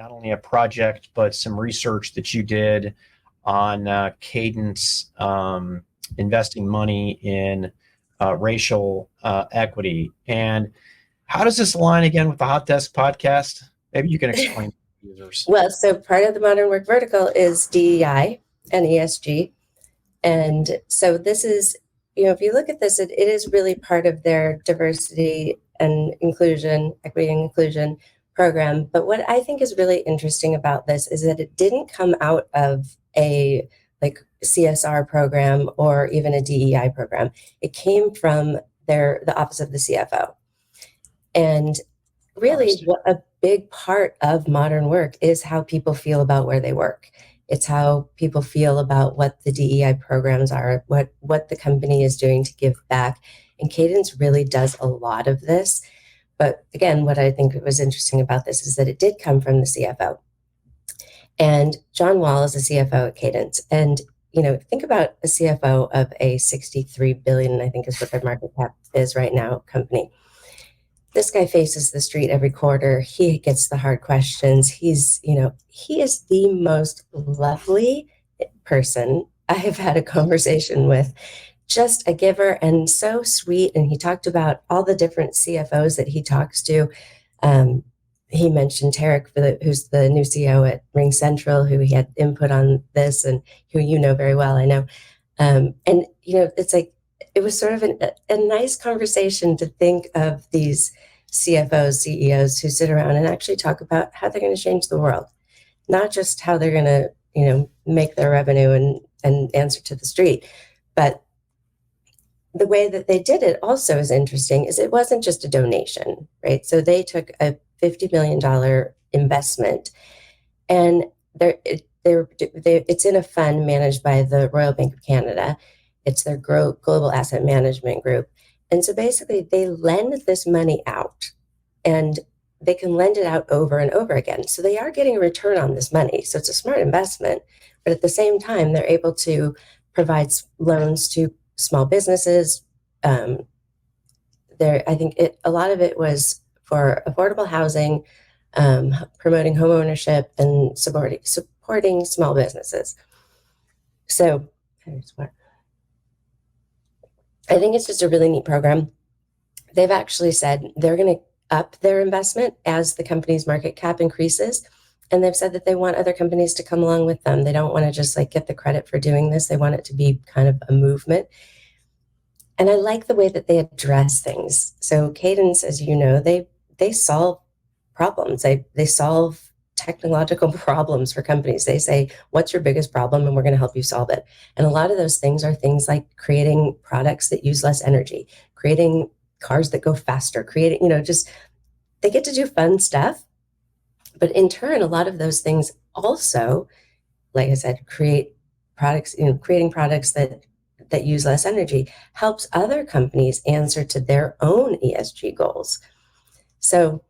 not only a project, but some research that you did on Cadence investing money in racial equity. And how does this align again with the Hot Desk podcast? Maybe you can explain to users. Well, so part of the modern work vertical is DEI and ESG. And so this is, if you look at this, it is really part of their diversity and inclusion, equity and inclusion program. But what I think is really interesting about this is that it didn't come out of a CSR program or even a DEI program. It came from the office of the CFO. And really what a big part of modern work is how people feel about where they work. It's how people feel about what the DEI programs are, what the company is doing to give back. And Cadence really does a lot of this. But again, what I think was interesting about this is that it did come from the CFO. And John Wall is the CFO at Cadence. And, think about a CFO of a 63 billion, I think is what their market cap is right now, company. This guy faces the street every quarter. He gets the hard questions. He is the most lovely person I have had a conversation with. Just a giver and so sweet. And he talked about all the different CFOs that he talks to. He mentioned Tarek, who's the new CEO at Ring Central, who he had input on this and who you know very well, I know. It's like, it was sort of a nice conversation to think of these CFOs, CEOs who sit around and actually talk about how they're going to change the world, not just how they're going to, make their revenue and answer to the street. But the way that they did it also is interesting, is it wasn't just a donation, right? So they took a $50 million investment, and it's in a fund managed by the Royal Bank of Canada. It's their global asset management group. And so basically they lend this money out, and they can lend it out over and over again. So they are getting a return on this money. So it's a smart investment, but at the same time, they're able to provide loans to small businesses. I think a lot of it was for affordable housing, promoting home ownership, and supporting small businesses. So I think it's just a really neat program. They've actually said they're going to up their investment as the company's market cap increases. And they've said that they want other companies to come along with them. They don't want to just get the credit for doing this. They want it to be kind of a movement. And I like the way that they address things. So Cadence, as you know, they solve problems. They solve technological problems for companies. They say, what's your biggest problem? And we're going to help you solve it. And a lot of those things are things like creating products that use less energy, creating cars that go faster, creating, they get to do fun stuff. But in turn, a lot of those things also, like I said, create products, creating products that use less energy helps other companies answer to their own ESG goals. So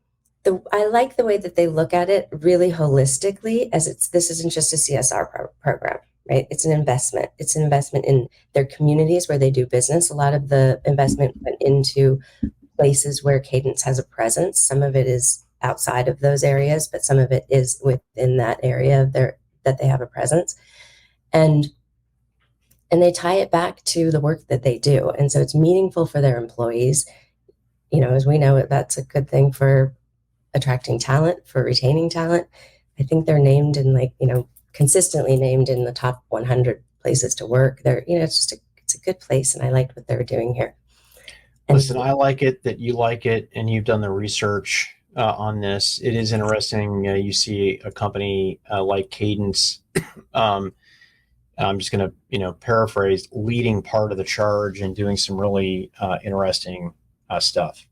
I like the way that they look at it really holistically, as this isn't just a CSR program, right? It's an investment. It's an investment in their communities where they do business. A lot of the investment went into places where Cadence has a presence. Some of it is outside of those areas, but some of it is within that area that they have a presence. And they tie it back to the work that they do. And so it's meaningful for their employees. As we know, that's a good thing for attracting talent, for retaining talent. I think they're named in consistently named in the top 100 places to work. It's a good place. And I liked what they were doing here. Listen, I like it that you like it and you've done the research on this. It is interesting. You see a company like Cadence. I'm just going to, paraphrase, leading part of the charge and doing some really interesting stuff.